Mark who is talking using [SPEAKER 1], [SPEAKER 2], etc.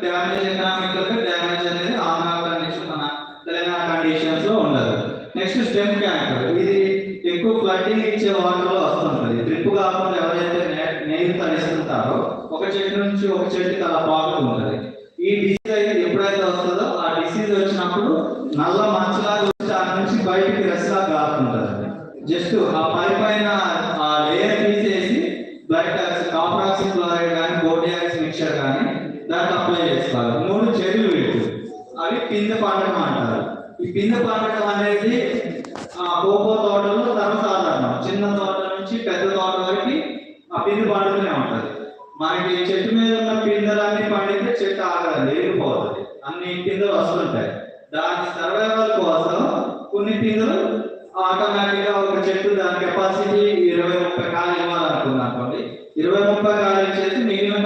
[SPEAKER 1] Damage economical damage అనేది Andhra condition మన Telangana conditions లో ఉండదు. నెక్స్ట్ స్టెమ్ క్యాంకర్, ఇది ఎక్కువ ఫ్లడ్డింగ్ ఇచ్చే వాటర్లో వస్తుంటుంది. డ్రిప్ కాకుండా ఎవరైతే నీరు తడిస్తుంటారో ఒక చెట్టు నుంచి ఒక చెట్టుకి అలా పాకుతుంటుంది. ఈ డిసీజ్ అయితే ఎప్పుడైతే వస్తుందో ఆ డిసీజ్ వచ్చినప్పుడు నల్ల మచ్చలాగా వచ్చి దాని నుంచి బయటికి రెస్లా కాకుంటుంది. జస్ట్ ఆ పైన ఆ లేయర్ తీసేసి బ్లడ్ కాపరాక్సిన్ క్లోరైడ్ కానీ బోడియాక్స్ మిక్చర్ కానీ దాన్ని అప్లై చేసుకోవాలి. 3 చెడులు వీటి అవి పిందె పండటం అంటారు. ఈ పిందె పండటం అనేది కోకో తోటలో సర్వసాధారణం. చిన్న తోట నుంచి పెద్ద తోట వరకు ఆ పిందె పండుతూనే ఉంటుంది. మనకి చెట్టు మీద ఉన్న పిందెలన్నీ పండితే చెట్టు ఆగదు, ఎగిరిపోతుంది. అన్ని పిందెలు వస్తుంటాయి. దాని సర్వైవల్ కోసం కొన్ని పిందెలు ఆటోమేటిక్ గా ఒక చెట్టు దాని కెపాసిటీ 20-30 కాయలు ఇవ్వాలనుకున్నాం. 20-30 కాయలు ఇచ్చేసి మిగిలిన